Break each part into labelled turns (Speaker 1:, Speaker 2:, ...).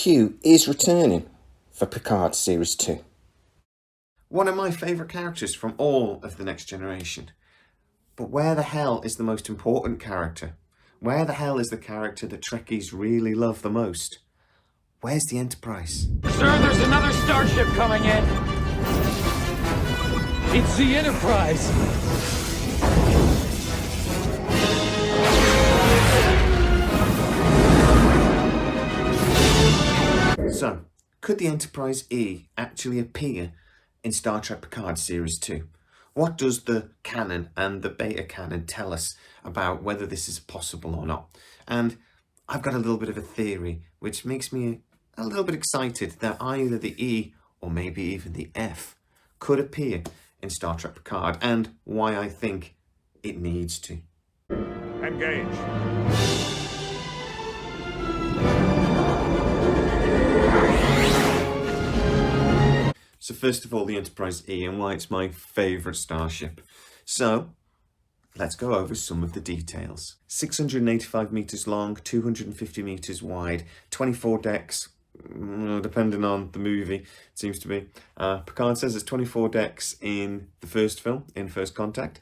Speaker 1: Q is returning for Picard Series 2.
Speaker 2: One of my favourite characters from all of The Next Generation. But where the hell is the most important character? Where the hell is the character that Trekkies really love the most? Where's the Enterprise?
Speaker 3: Sir, there's another starship coming in! It's the Enterprise!
Speaker 2: So, could the Enterprise E actually appear in Star Trek Picard Series 2? What does the canon and the beta canon tell us about whether this is possible or not? And I've got a little bit of a theory, which makes me a little bit excited that either the E or maybe even the F could appear in Star Trek Picard, and why I think it needs to.
Speaker 4: Engage.
Speaker 2: So first of all, the Enterprise E and why it's my favourite starship. So, let's go over some of the details. 685 metres long, 250 metres wide, 24 decks, depending on the movie, it seems to be. Picard says there's 24 decks in the first film, in First Contact.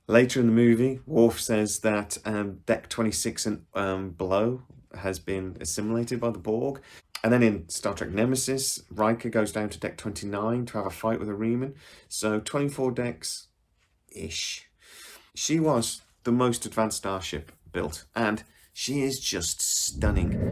Speaker 2: Later in the movie, Worf says that deck 26 and below has been assimilated by the Borg. And then in Star Trek Nemesis, Riker goes down to deck 29 to have a fight with a Riemann. So 24 decks-ish. She was the most advanced starship built, and she is just stunning.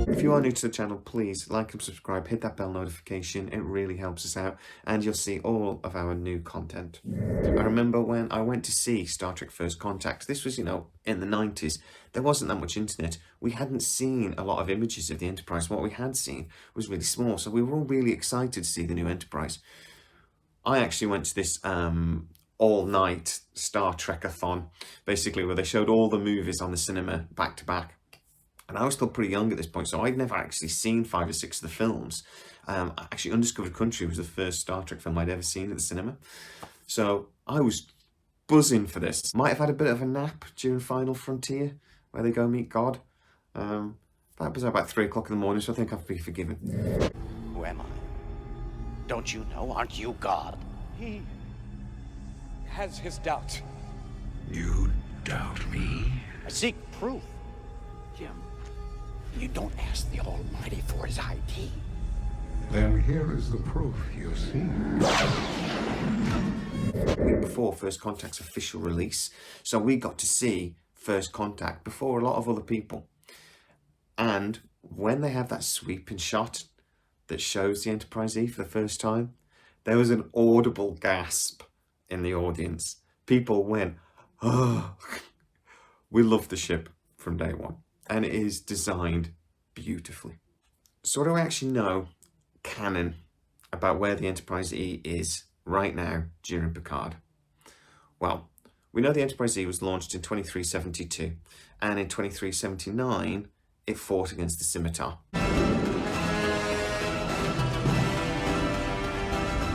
Speaker 2: If you are new to the channel, please like and subscribe, hit that bell notification, it really helps us out, and you'll see all of our new content. I remember when I went to see Star Trek First Contact, this was, in the 90s, there wasn't that much internet, we hadn't seen a lot of images of the Enterprise, what we had seen was really small, so we were all really excited to see the new Enterprise. I actually went to this all-night Star Trek-a-thon, basically, where they showed all the movies on the cinema back to back. And I was still pretty young at this point, so I'd never actually seen 5 or 6 of the films. Actually, Undiscovered Country was the first Star Trek film I'd ever seen at the cinema. So I was buzzing for this. Might have had a bit of a nap during Final Frontier, where they go meet God. That was about 3 o'clock in the morning, so I think I'll be forgiven.
Speaker 5: Who am I? Don't you know? Aren't you God?
Speaker 3: He has his doubts.
Speaker 4: You doubt me?
Speaker 5: I seek proof. Jim, you don't ask the Almighty for his ID.
Speaker 4: Then here is the proof you see.
Speaker 2: A week before First Contact's official release, so we got to see First Contact before a lot of other people. And when they have that sweeping shot that shows the Enterprise E for the first time, there was an audible gasp in the audience. People went, oh. We loved the ship from day one. And it is designed beautifully. So what do I actually know, canon, about where the Enterprise E is right now during Picard? Well, we know the Enterprise E was launched in 2372, and in 2379, it fought against the Scimitar.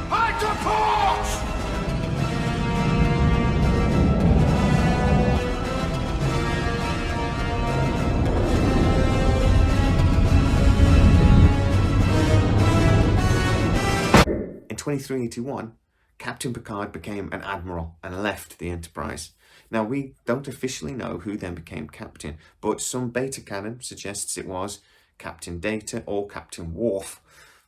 Speaker 4: Hide to port!
Speaker 2: In 2381, Captain Picard became an admiral and left the Enterprise. Now, we don't officially know who then became captain, but some beta canon suggests it was Captain Data or Captain Worf,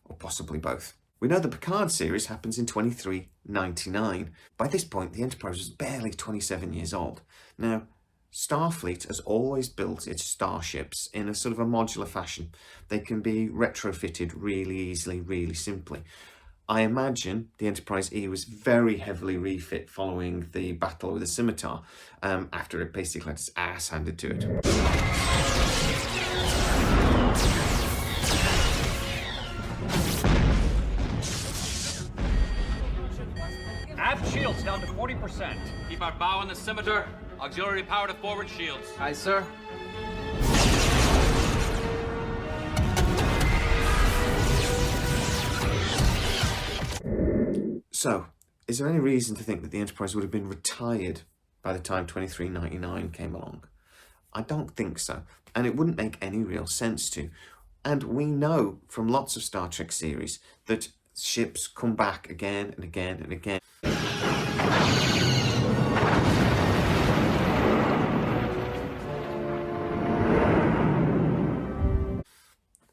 Speaker 2: or possibly both. We know the Picard series happens in 2399. By this point, the Enterprise was barely 27 years old. Now, Starfleet has always built its starships in a sort of a modular fashion. They can be retrofitted really easily, really simply. I imagine the Enterprise E was very heavily refit following the battle with the Scimitar, after it basically had its ass handed to it.
Speaker 6: Aft shields down to 40%. Keep our bow on the Scimitar. Auxiliary power to forward shields. Aye, sir.
Speaker 2: So, is there any reason to think that the Enterprise would have been retired by the time 2399 came along? I don't think so, and it wouldn't make any real sense to. And we know from lots of Star Trek series that ships come back again and again and again.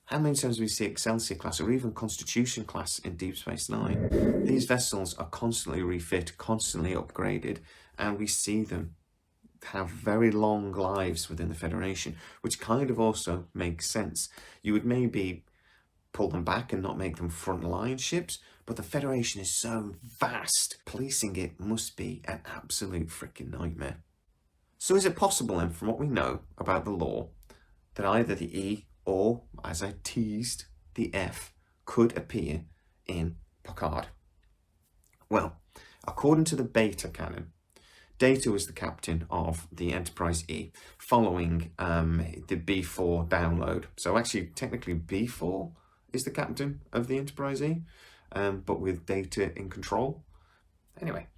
Speaker 2: How many times do we see Excelsior class or even Constitution class in Deep Space Nine? These vessels are constantly refit, constantly upgraded, and we see them have very long lives within the Federation, which kind of also makes sense. You would maybe pull them back and not make them frontline ships, but the Federation is so vast, policing it must be an absolute freaking nightmare. So is it possible then, from what we know about the lore, that either the E or, as I teased, the F could appear in Picard? Well, according to the beta canon, Data was the captain of the Enterprise E following the B4 download. So actually, technically, B4 is the captain of the Enterprise E, but with Data in control. Anyway,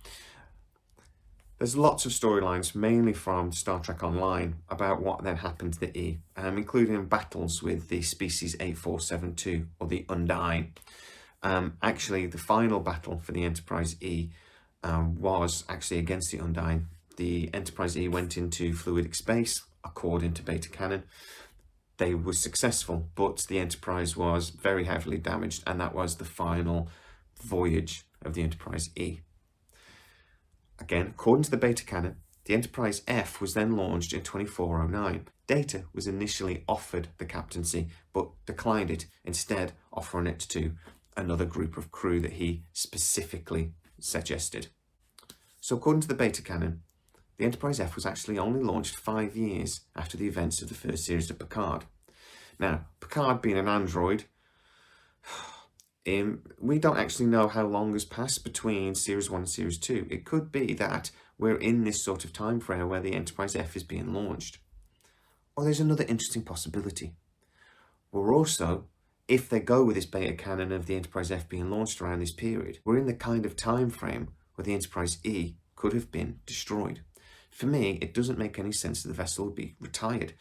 Speaker 2: there's lots of storylines, mainly from Star Trek Online, about what then happened to the E, including battles with the species 8472, or the Undine. Actually, the final battle for the Enterprise E was actually against the Undine. The Enterprise E went into fluidic space, according to beta canon. They were successful, but the Enterprise was very heavily damaged, and that was the final voyage of the Enterprise E. Again, according to the beta canon, the Enterprise F was then launched in 2409. Data was initially offered the captaincy, but declined it, instead offering it to another group of crew that he specifically suggested. So according to the beta canon, the Enterprise F was actually only launched 5 years after the events of the first series of Picard. Now, Picard being an android, we don't actually know how long has passed between Series 1 and Series 2. It could be that we're in this sort of time frame where the Enterprise F is being launched. Or there's another interesting possibility. We're also, if they go with this beta canon of the Enterprise F being launched around this period, we're in the kind of time frame where the Enterprise E could have been destroyed. For me, it doesn't make any sense that the vessel would be retired.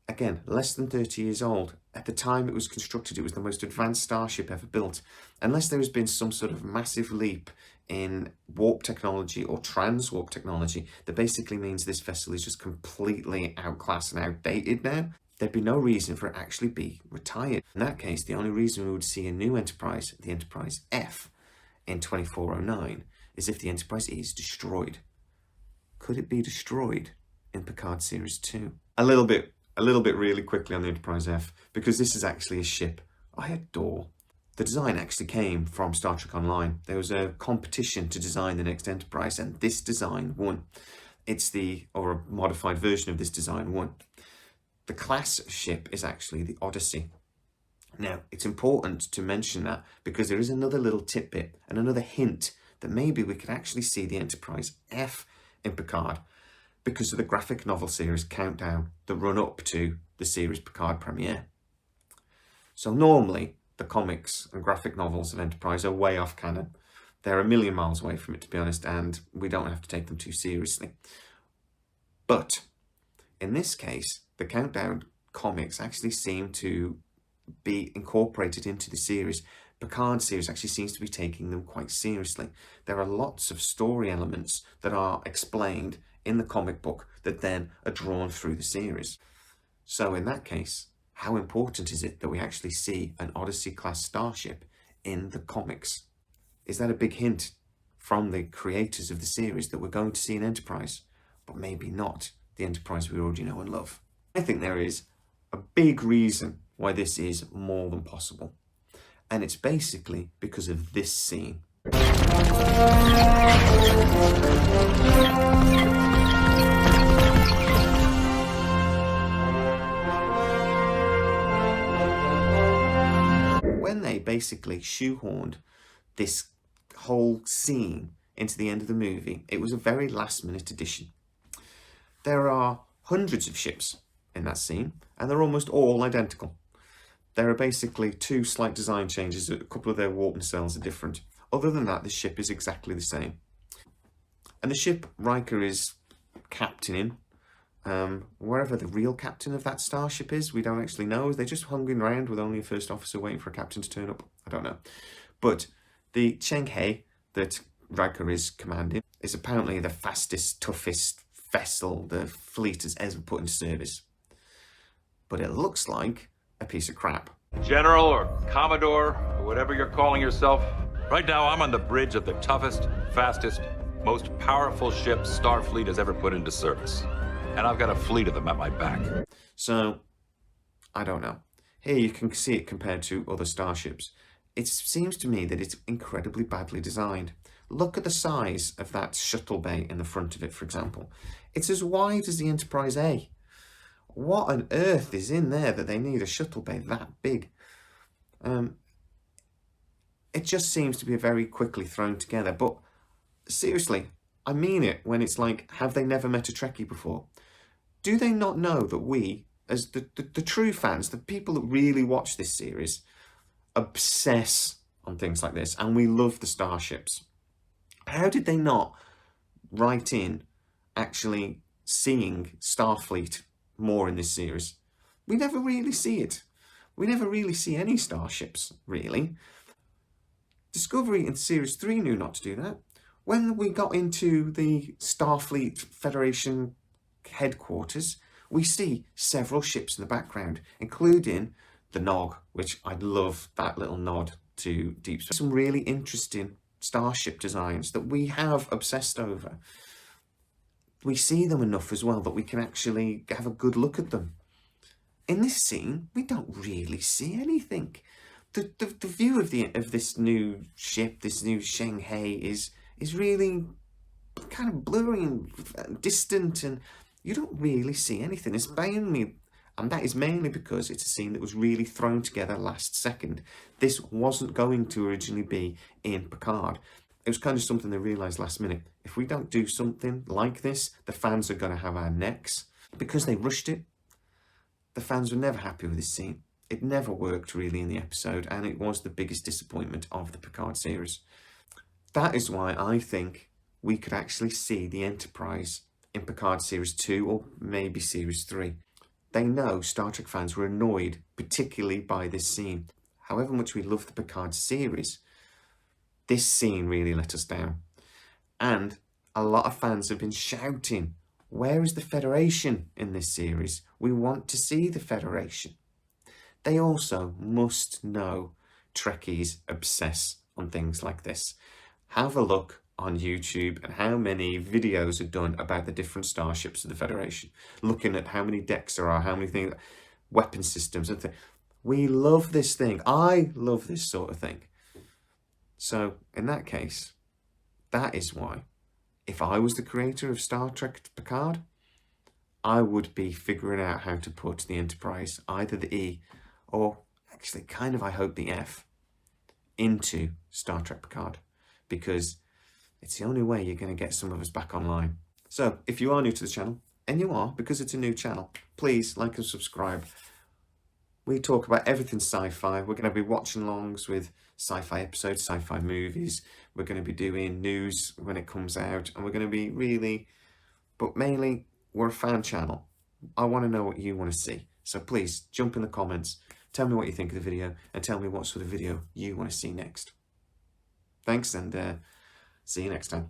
Speaker 2: Again, less than 30 years old. At the time it was constructed, it was the most advanced starship ever built. Unless there has been some sort of massive leap in warp technology or trans-warp technology that basically means this vessel is just completely outclassed and outdated now, there'd be no reason for it actually be retired. In that case, the only reason we would see a new Enterprise, the Enterprise F, in 2409, is if the Enterprise E is destroyed. Could it be destroyed in Picard Series 2? A little bit really quickly on the Enterprise F, because this is actually a ship I adore. The design actually came from Star Trek Online. There was a competition to design the next Enterprise, and this design won. Or a modified version of this design won. The class ship is actually the Odyssey. Now, it's important to mention that because there is another little tidbit and another hint that maybe we could actually see the Enterprise F in Picard because of the graphic novel series Countdown that run up to the series Picard premiere. So normally, the comics and graphic novels of Enterprise are way off canon. They're a million miles away from it, to be honest, and we don't have to take them too seriously. But in this case, the Countdown comics actually seem to be incorporated into the series. Picard series actually seems to be taking them quite seriously. There are lots of story elements that are explained in the comic book that then are drawn through the series. So in that case, how important is it that we actually see an Odyssey-class starship in the comics? Is that a big hint from the creators of the series that we're going to see an Enterprise, but maybe not the Enterprise we already know and love? I think there is a big reason why this is more than possible. And it's basically because of this scene. When they basically shoehorned this whole scene into the end of the movie, it was a very last-minute addition. There are hundreds of ships in that scene, and they're almost all identical. There are basically 2 slight design changes. A couple of their warp nacelles are different. Other than that, the ship is exactly the same. And the ship Riker is captaining, wherever the real captain of that starship is, we don't actually know. They're just hanging around with only a first officer waiting for a captain to turn up. I don't know. But the Cheng He that Riker is commanding is apparently the fastest, toughest vessel the fleet has ever put into service. But it looks like a piece of crap.
Speaker 7: General or Commodore or whatever you're calling yourself. Right now I'm on the bridge of the toughest, fastest, most powerful ship Starfleet has ever put into service. And I've got a fleet of them at my back.
Speaker 2: So, I don't know. Here you can see it compared to other starships. It seems to me that it's incredibly badly designed. Look at the size of that shuttle bay in the front of it, for example. It's as wide as the Enterprise A. What on earth is in there that they need a shuttle bay that big? It just seems to be very quickly thrown together. But seriously, I mean it when it's like, have they never met a Trekkie before? Do they not know that we, as the true fans, the people that really watch this series, obsess on things like this, and we love the starships? How did they not write in actually seeing Starfleet more in this series? We never really see it. We never really see any starships, really. Discovery in Series 3 knew not to do that. When we got into the Starfleet Federation headquarters, we see several ships in the background, including the Nog, which I love that little nod to Deep Space. Some really interesting starship designs that we have obsessed over. We see them enough as well that we can actually have a good look at them. In this scene, we don't really see anything. The view of this new ship, this new Cheng He, is really kind of blurry and distant, and you don't really see anything. It's mainly, and that is mainly because it's a scene that was really thrown together last second. This wasn't going to originally be in Picard. It was kind of something they realised last minute. If we don't do something like this, the fans are going to have our necks. Because they rushed it, the fans were never happy with this scene. It never worked really in the episode, and it was the biggest disappointment of the Picard series. That is why I think we could actually see the Enterprise in Picard Series 2 or maybe Series 3. They know Star Trek fans were annoyed, particularly by this scene. However much we love the Picard series, this scene really let us down. And a lot of fans have been shouting, where is the Federation in this series? We want to see the Federation. They also must know Trekkies obsess on things like this. Have a look on YouTube and how many videos are done about the different starships of the Federation. Looking at how many decks there are, how many things, weapon systems and things. We love this thing. I love this sort of thing. So in that case, that is why, if I was the creator of Star Trek Picard, I would be figuring out how to put the Enterprise, either the E, or actually kind of, I hope, the F, into Star Trek Picard, because it's the only way you're going to get some of us back online. So if you are new to the channel, and you are, because it's a new channel, please like and subscribe. We talk about everything sci-fi. We're going to be watching alongs with sci-fi episodes, sci-fi movies. We're going to be doing news when it comes out, and we're going to be really, but mainly, we're a fan channel. I want to know what you want to see. So please jump in the comments, tell me what you think of the video, and tell me what sort of video you want to see next. Thanks, and see you next time.